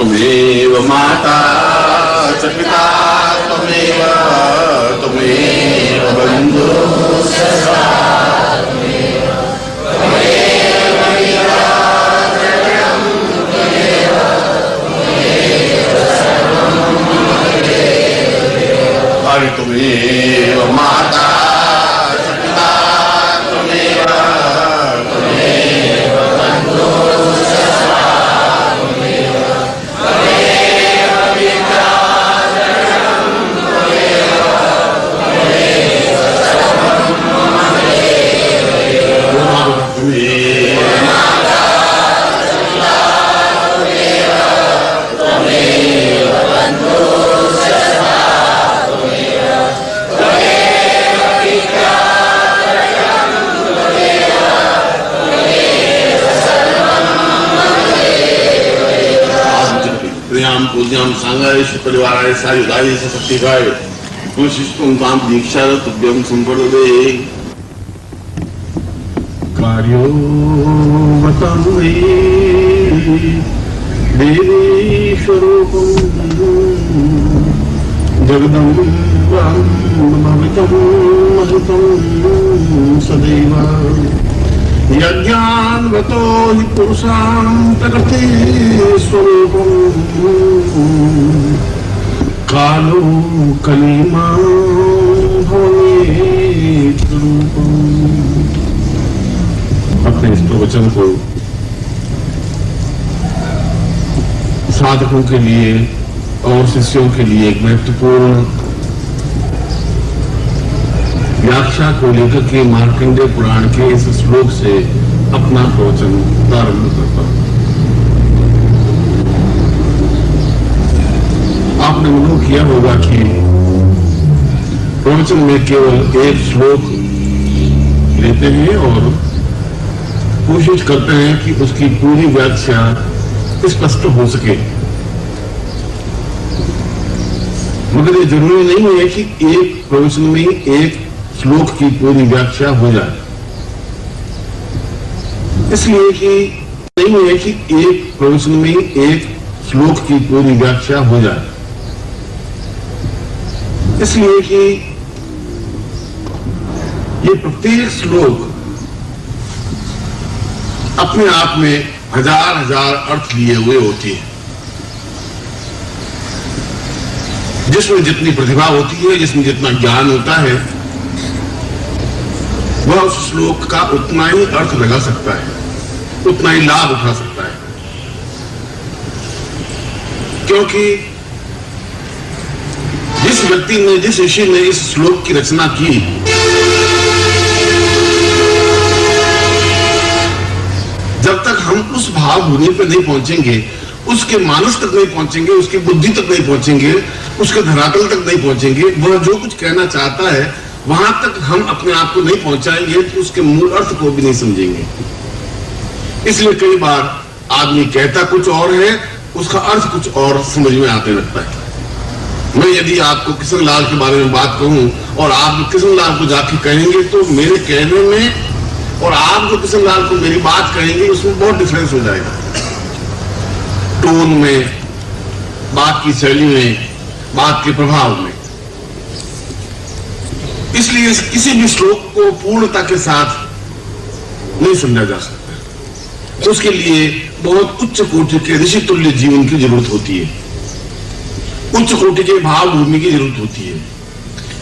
त्वमेव माता च पिता त्वमेव बन्धु अरे त्वमेव माता च पिता त्वमेव बन्धु पूज्याम सांगाय परिवाराय सायुधाय सशक्तिकाय शिष्टुं तां दीक्षा तुभ्यं संप्रददे कार्यो वतं मे देवी स्वरूपं जगदम्बं भवितं महितं सदैव यज्ञान्वतो हि पुरुषां प्रकृति स्वरूपं कालो कलिमा भवेत् रूपम्। अपने इस प्रवचन को साधकों के लिए और शिष्यों के लिए एक महत्वपूर्ण व्याख्या को लेकर के मार्कंडेय पुराण के इस श्लोक से अपना प्रवचन प्रारंभ करता हूं। आपने अनुभव किया होगा कि प्रवचन में केवल एक श्लोक लेते हैं और कोशिश करते हैं कि उसकी पूरी व्याख्या स्पष्ट हो सके, मगर ये जरूरी नहीं है कि एक प्रवचन में एक श्लोक की पूरी व्याख्या हो जाए। इसलिए कि नहीं है कि एक प्रवचन में एक श्लोक की पूरी व्याख्या हो जाए, इसलिए कि ये प्रत्येक श्लोक अपने आप में हजार हजार अर्थ लिए हुए होती है। जिसमें जितनी प्रतिभा होती है, जिसमें जितना ज्ञान होता है, वह उस श्लोक का उतना ही अर्थ लगा सकता है, उतना ही लाभ उठा सकता है। क्योंकि जिस व्यक्ति ने, जिस ऋषि ने इस श्लोक की रचना की, जब तक हम उस भाव भूमि पर नहीं पहुंचेंगे, उसके मानस तक नहीं पहुंचेंगे, उसकी बुद्धि तक नहीं पहुंचेंगे, उसके धरातल तक नहीं पहुंचेंगे, वह जो कुछ कहना चाहता है वहां तक हम अपने आप को नहीं पहुंचाएंगे तो उसके मूल अर्थ को भी नहीं समझेंगे। इसलिए कई बार आदमी कहता कुछ और है, उसका अर्थ कुछ और समझ में आने लगता है। मैं यदि आपको किशन लाल के बारे में बात कहूं और आप किशन लाल को जाके कहेंगे तो मेरे कहने में और आप जो किशन लाल को मेरी बात कहेंगे उसमें बहुत डिफरेंस हो जाएगा, टोन में, बात की शैली में, बात के प्रभाव में। इसलिए किसी भी श्लोक को पूर्णता के साथ नहीं समझा जा सकता। उसके लिए बहुत उच्च कोटि के ऋषि तुल्य जीवन की जरूरत होती है, उच्च कोटि के भाव भूमि की जरूरत होती है।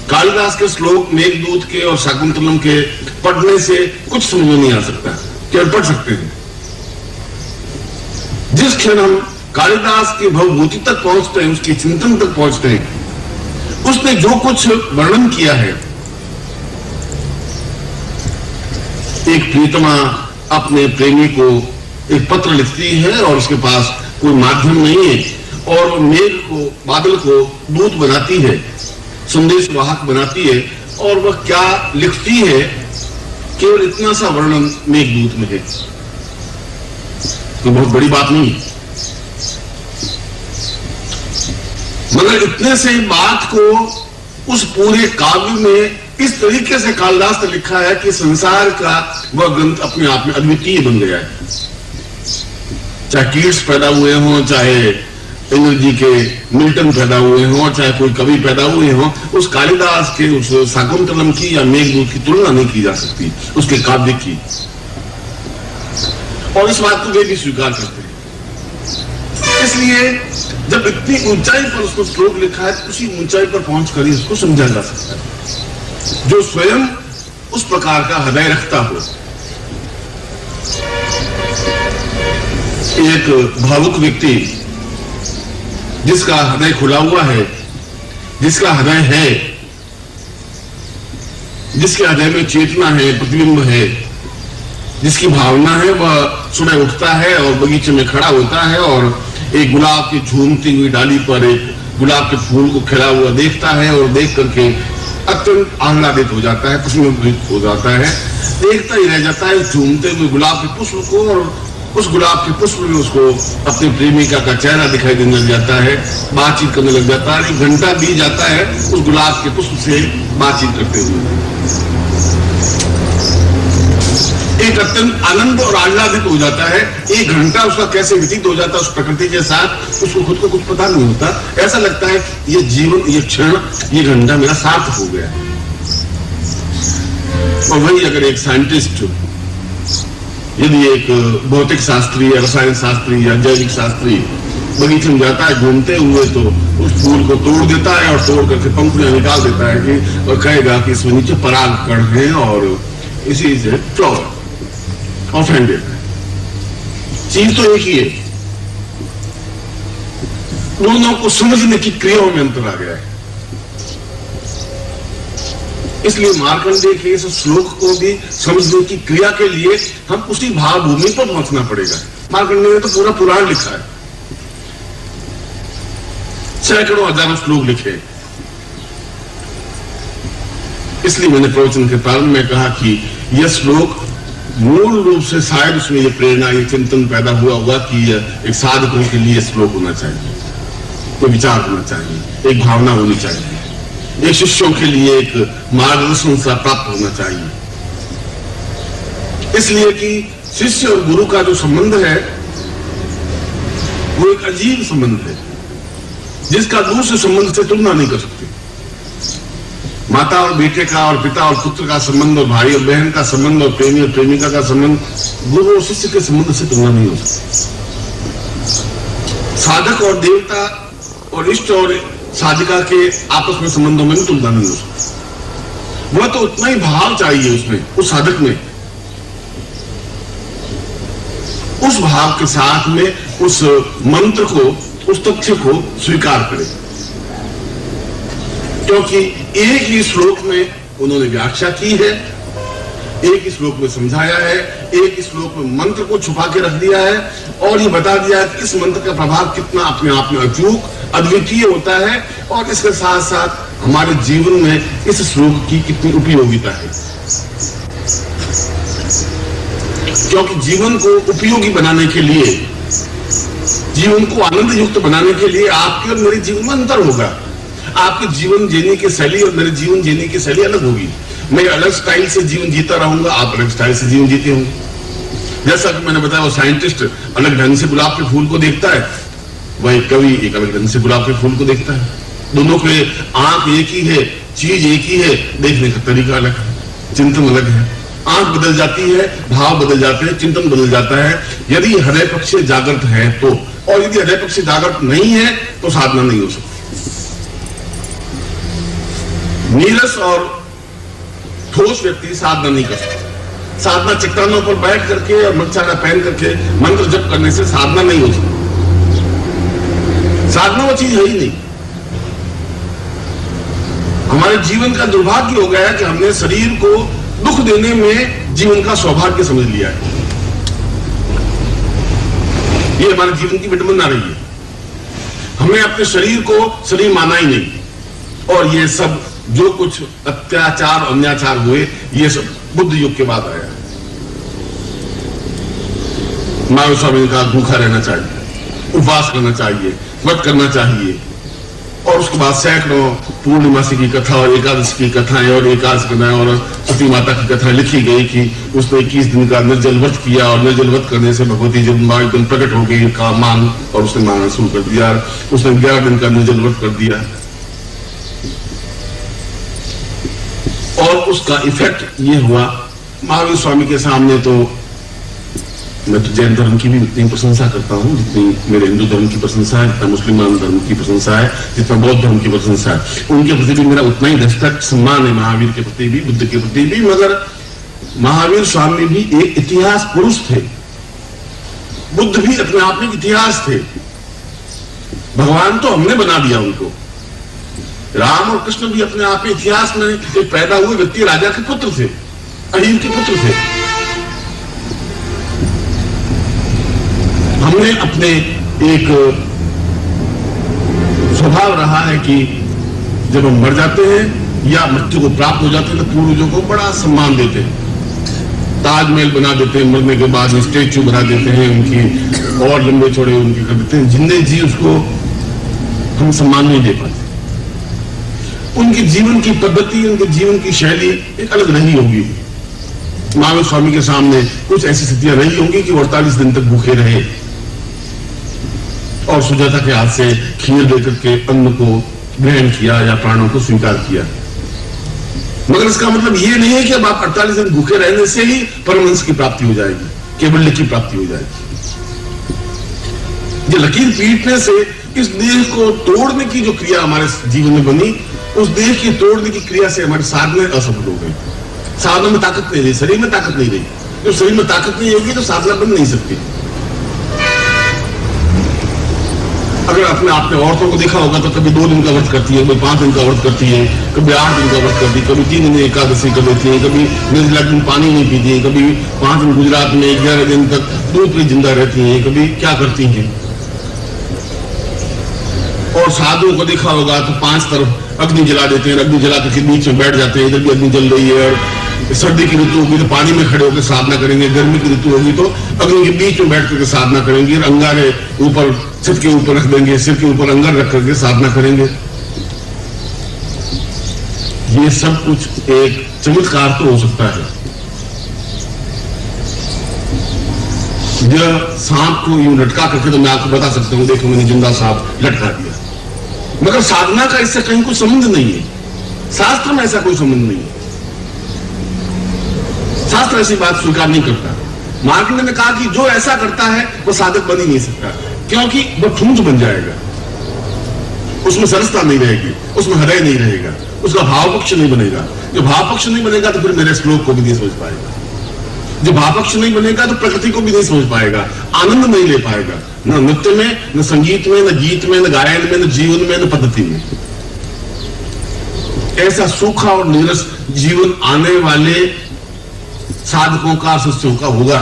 कालिदास के श्लोक मेघदूत के और शाकुंतलम के पढ़ने से कुछ समझ में नहीं आ सकता, केवल पढ़ सकते हैं। जिस क्षण हम कालिदास की भवभूति तक पहुंचते हैं, उसके चिंतन तक पहुंचते हैं, उसने जो कुछ वर्णन किया है, एक प्रीतमा अपने प्रेमी को एक पत्र लिखती है और उसके पास कोई माध्यम नहीं है और मेघ को, बादल को दूत बनाती है, संदेश वाहक बनाती है, और वह क्या लिखती है, केवल इतना सा वर्णन मेघदूत में है। तो बहुत बड़ी बात नहीं, मगर इतने से बात को उस पूरे काव्य में इस तरीके से कालिदास ने लिखा है कि संसार का वह ग्रंथ अपने आप में अद्वितीय बन गया है। चाहे कीट्स पैदा हुए हों, चाहे एनर्जी के मिल्टन पैदा हुए हों, चाहे कोई कवि पैदा हुए हों, उस कालिदास के, उस शाकुंतलम की या मेघदूत की तुलना नहीं की जा सकती उसके काव्य की। और इस बात को वे भी स्वीकार करते हैं। इसलिए जब इतनी ऊंचाई पर उसको श्लोक लिखा है, उसी ऊंचाई पर पहुंचकर ही उसको समझा जा सकता है, जो स्वयं उस प्रकार का हृदय रखता हो। एक भावुक व्यक्ति जिसका हृदय खुला हुआ है, जिसका हृदय है, जिसके हृदय में चेतना है, प्रतिबिंब है, जिसकी भावना है, वह सुबह उठता है और बगीचे में खड़ा होता है और एक गुलाब की झूमती हुई डाली पर एक गुलाब के फूल को खिला हुआ देखता है और देख करके अत्यंत आह्लादित हो जाता है, खुशनुमा हो जाता है, देखता ही रह जाता है झूमते हुए गुलाब के पुष्प को, और उस गुलाब के पुष्प में उसको अपने प्रेमिका का चेहरा दिखाई देने लग जाता है, बातचीत करने लग जाता है। 1 घंटा बीत जाता है उस गुलाब के पुष्प से बातचीत करते हुए। एक अत्यंत आनंद और आह्लादित हो जाता है। 1 घंटा उसका कैसे व्यतीत हो जाता है उस प्रकृति के साथ, उसको खुद को कुछ पता नहीं होता। ऐसा लगता है ये जीवन, ये क्षण, ये घंटा मेरा सार्थक हो गया। और वही अगर एक साइंटिस्ट, यदि एक भौतिक शास्त्री या रसायन शास्त्री या जैविक शास्त्री बगीचे में जाता है घूमते हुए, तो उस फूल को तोड़ देता है और तोड़ करके पंखुड़ियां निकाल देता है कि, और कहेगा कि इसमें नीचे पराग कण है और इसी से फ्लावर ऑफेंडेड है। चीज तो एक ही है, दोनों को समझने की क्रियाओं में अंतर आ गया है। इसलिए मार्कंडेय के इस श्लोक को भी समझने की क्रिया के लिए हम उसी भावभूमि पर पहुंचना पड़ेगा। मार्कंडेय ने तो पूरा पुराण लिखा है, सैकड़ों हजारों श्लोक लिखे। इसलिए मैंने प्रवचन के प्रारंभ में कहा कि यह श्लोक मूल रूप से शायद उसमें यह प्रेरणा, ये चिंतन पैदा हुआ होगा कि एक साधकों के लिए श्लोक होना चाहिए, कोई विचार होना चाहिए, एक भावना होनी चाहिए, एक शिष्यों के लिए एक मार्गदर्शन सा प्राप्त होना चाहिए। इसलिए कि शिष्य और गुरु का जो संबंध है वो एक अजीब संबंध है, जिसका दूसरे संबंध से तुलना नहीं कर सकते। माता और बेटे का, और पिता और पुत्र का संबंध, और भाई और बहन का संबंध, और प्रेमी और प्रेमिका का संबंध, गुरु और शिष्य के संबंध से तुलना नहीं हो सकती। साधक और देवता और इष्ट और साधिका के आपस में संबंधों में भी तुलना नहीं हो सकती। वह तो उतना ही भाव चाहिए उसमें, उस साधक में, उस भाव के साथ में उस मंत्र को, उस तथ्य को स्वीकार करे। क्योंकि एक ही श्लोक में उन्होंने व्याख्या की है, एक ही श्लोक में समझाया है, एक ही श्लोक में मंत्र को छुपा के रख दिया है, और ये बता दिया है कि इस मंत्र का प्रभाव कितना अपने आप में अचूक, अद्वितीय होता है, और इसके साथ साथ हमारे जीवन में इस श्लोक की कितनी उपयोगिता है। क्योंकि जीवन को उपयोगी बनाने के लिए, जीवन को आनंद युक्त बनाने के लिए आपके और मेरे जीवन में अंतर होगा। आपके जीवन जीने की शैली और मेरे जीवन जीने की शैली अलग होगी। मैं अलग स्टाइल से जीवन जीता रहूंगा, आप अलग स्टाइल से जीवन जीते होंगे। जैसा कि मैंने बताया, वो साइंटिस्ट अलग ढंग से गुलाब के फूल को देखता है, वही कवि एक अलग ढंग से गुलाब के फूल को देखता है। दोनों के आंख एक ही है, चीज एक ही है, देखने का तरीका अलग है, चिंतन अलग है। आंख बदल जाती है, भाव बदल जाते हैं, चिंतन बदल जाता है, यदि हृदय पक्ष जागृत है तो, और यदि हृदय पक्ष जागृत नहीं है तो साधना नहीं हो सकती। नीरस और ठोस व्यक्ति साधना नहीं कर सकता। साधना चट्टानों पर बैठ करके और मच्छाना पहन करके मंत्र जप करने से साधना नहीं हो सकती। साधना वो चीज है ही नहीं। हमारे जीवन का दुर्भाग्य हो गया है कि हमने शरीर को दुख देने में जीवन का सौभाग्य समझ लिया है। ये हमारे जीवन की विडंबना रही है। हमने अपने शरीर को शरीर माना ही नहीं, और ये सब जो कुछ अत्याचार अन्याचार हुए, ये सब बुद्ध युग के बाद आया। महावीर स्वामी ने कहा भूखा रहना चाहिए, उपवास करना चाहिए, व्रत करना चाहिए, और उसके बाद सैकड़ों पूर्णिमासी की कथा और एकादशी की कथाएं और एकादश कथाएं और सती माता की कथा लिखी गई कि उसने 21 दिन का निर्जल व्रत किया और निर्जल व्रत करने से भगवती जब दिन प्रकट हो गई का मान और उसने मानना शुरू कर दिया। उसने 11 दिन का निर्जल व्रत कर दिया और उसका इफेक्ट ये हुआ। महावीर स्वामी के सामने तो मैं तो जैन धर्म की भी उतनी प्रशंसा करता हूँ जितनी मेरे हिंदू धर्म की प्रशंसा है, जितना मुस्लिमान धर्म की प्रशंसा है, जितना बौद्ध धर्म की प्रशंसा है। उनके प्रति भी मेरा उतना ही रिस्पेक्ट सम्मान है, महावीर के प्रति भी, बुद्ध के प्रति भी। मगर महावीर स्वामी भी एक इतिहास पुरुष थे, बुद्ध भी अपने आप में इतिहास थे। भगवान तो हमने बना दिया उनको। राम और कृष्ण भी अपने आप में इतिहास में एक पैदा हुए व्यक्ति, राजा के पुत्र थे, अहीर के पुत्र थे। हमने अपने एक स्वभाव रहा है कि जब हम मर जाते हैं या मृत्यु को प्राप्त हो जाते हैं तो पूर्वजों को बड़ा सम्मान देते हैं, ताजमहल बना देते हैं, मरने के बाद स्टेचू बना देते हैं उनकी और लंबे चौड़े उनके कर देते हैं। जिंदे जी उसको हम सम्मान नहीं दे पाते। उनके जीवन की पद्धति, उनके जीवन की शैली एक अलग रही होगी। महावीर स्वामी के सामने कुछ ऐसी स्थितियां रही होंगी कि 48 दिन तक भूखे रहे और सुजाता के हाथ से खीर देकर के अन्न को ग्रहण किया या प्राणों को स्वीकार किया। मगर इसका मतलब यह नहीं है कि अब आप 48 दिन भूखे रहने से ही परमहंस की प्राप्ति हो जाएगी, केवल्य की प्राप्ति हो जाएगी। ये लकीर पीटने से इस देह को तोड़ने की जो क्रिया हमारे जीवन में बनी, उस देह की तोड़ने की क्रिया से हमारी साधना असफल हो गई। साधना में ताकत नहीं रही, शरीर में ताकत नहीं रही। जब शरीर में ताकत नहीं होगी तो साधना बन नहीं सकती। अगर अपने आपने औरतों को देखा होगा तो कभी 2 दिन का व्रत करती है, कभी 5 दिन का व्रत करती है, कभी 8 दिन का व्रत करती है, कभी 3 दिन एकादशी कर लेती है, कभी निर्जला दिन पानी नहीं पीती है, कभी 5 दिन गुजरात में 11 दिन तक दूध पे जिंदा रहती है, कभी क्या करती हैं। और साधुओं को देखा होगा तो 5 तरफ अग्नि जला देते हैं, अग्नि जला के बीच में बैठ जाते हैं, इधर भी अग्नि जल रही है। और सर्दी की ऋतु होगी तो पानी में खड़े होकर साधना करेंगे, गर्मी की ऋतु होगी तो अग्नि के बीच में बैठ करके साधना करेंगे, अंगारे ऊपर सिर के ऊपर रख देंगे, सिर के ऊपर अंगार रख करके साधना करेंगे। ये सब कुछ एक चमत्कार तो हो सकता है। यह सांप को यूं लटका करके तो मैं आपको बता सकता हूं, देखो मैंने जिंदा सांप लटका दिया, मगर साधना का इससे कहीं कोई संबंध नहीं है। शास्त्र में ऐसा कोई संबंध नहीं है, शास्त्र ऐसी बात स्वीकार नहीं करता। मार्कंडेय ने कहा कि जो ऐसा करता है वो साधक बन ही नहीं सकता, क्योंकि वो ठूंठ बन जाएगा, उसमें सरसता नहीं रहेगी, उसमें हृदय नहीं रहेगा, उसका भाव पक्ष नहीं बनेगा। जो भाव पक्ष नहीं बनेगा तो फिर मेरे श्लोक को भी नहीं समझ पाएगा। जो भाव पक्ष नहीं बनेगा तो प्रकृति को भी नहीं समझ पाएगा, आनंद नहीं ले पाएगा, न नृत्य में, न संगीत में, न गीत में, न गायन में, न जीवन में, न पद्धति में। ऐसा सूखा और नीरस जीवन आने वाले साधकों का, शिष्यों का होगा,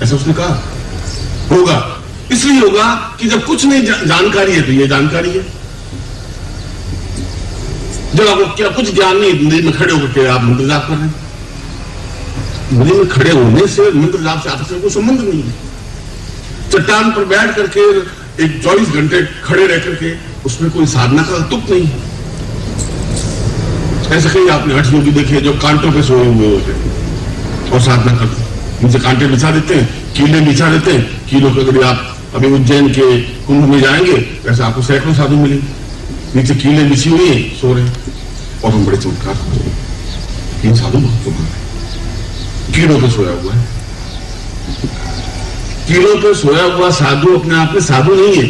ऐसा उसने कहा होगा। इसलिए होगा कि जब कुछ नहीं जानकारी है तो ये जानकारी है। जब आपको क्या कुछ ज्ञान नहीं, मंदिर में खड़े होकर के आप मंत्र जाप कर रहे हैं, मंदिर में खड़े होने से मंत्र जाप से आपस में कोई संबंध नहीं है। चट्टान पर बैठ करके एक 24 घंटे खड़े रह करके उसमें कोई साधना का तुक नहीं है। ऐसे कई आपने हठ योगी देखे जो कांटों पे सोए हुए होते हैं और साधना करते हैं, नीचे कांटे बिछा देते हैं, कीले बिछा देते हैं। कीलों के अगर आप अभी उज्जैन के कुंभ में जाएंगे वैसे आपको सैकड़ों साधु मिलेंगे, नीचे कीले बिछी हुई है, सो रहे। और हम बड़े चमत्कार, इन साधु भक्तों में कीड़ों पे सोया हुआ है। कीड़ों पे सोया हुआ साधु अपने आप में साधु नहीं है,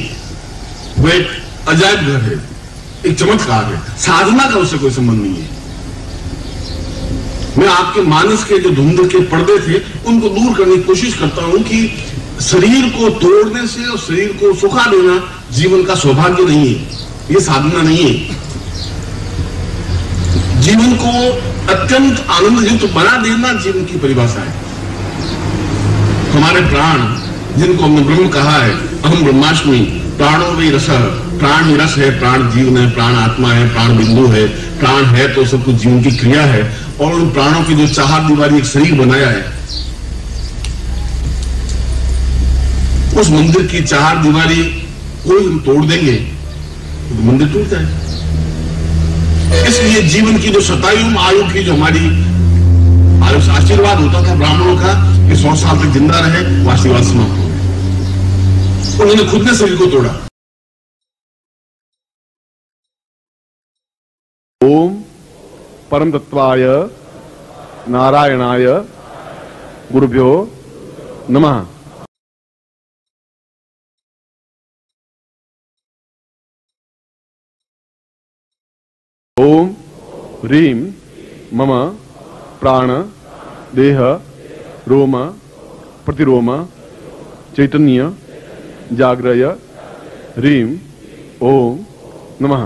वो एक अजायब घर है, एक चमत्कार है। साधना का उससे कोई संबंध नहीं है। मैं आपके मानस के जो धुंध के पर्दे थे उनको दूर करने की कोशिश करता हूं कि शरीर को तोड़ने से और शरीर को सुखा देना जीवन का सौभाग्य नहीं है, ये साधना नहीं है। जीवन को अत्यंत आनंद युक्त बना देना जीवन की परिभाषा है। हमारे प्राण, जिनको हमने ब्रह्म कहा है, अहम ब्रह्मास्मि, प्राणो वै रसः, प्राण ही रस है, प्राण जीवन है, प्राण आत्मा है, प्राण बिंदु है। प्राण है तो सब कुछ जीवन की क्रिया है। और उन प्राणों की जो चार दीवारी एक शरीर बनाया है, उस मंदिर की चार दीवारी कोई हम तोड़ देंगे, तो मंदिर टूट जाए। इसलिए जीवन की जो शतायु आयु की जो हमारी आशीर्वाद होता था ब्राह्मणों का कि 100 साल तक जिंदा रहे, वो आशीर्वाद समाप्त हो गया। उन्होंने खुद ने शरीर को तोड़ा। ओम परम तत्वाय नारायणाय गुरुभ्यो नमः। ओम ह्रीं मम प्राण देह रोम प्रतिरोम चैतन्य जाग्रय ह्रीं ओम नमः।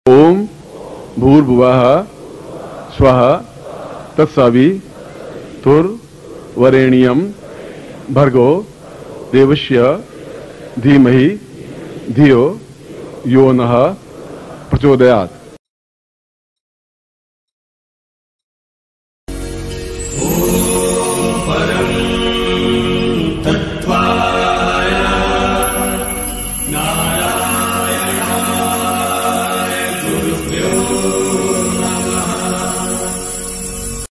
ओम भूर्भुवः स्वः तत्सवितुर्वरेण्यं भर्गो देवस्य धीमहि धियो यो नः प्रचोदयात्।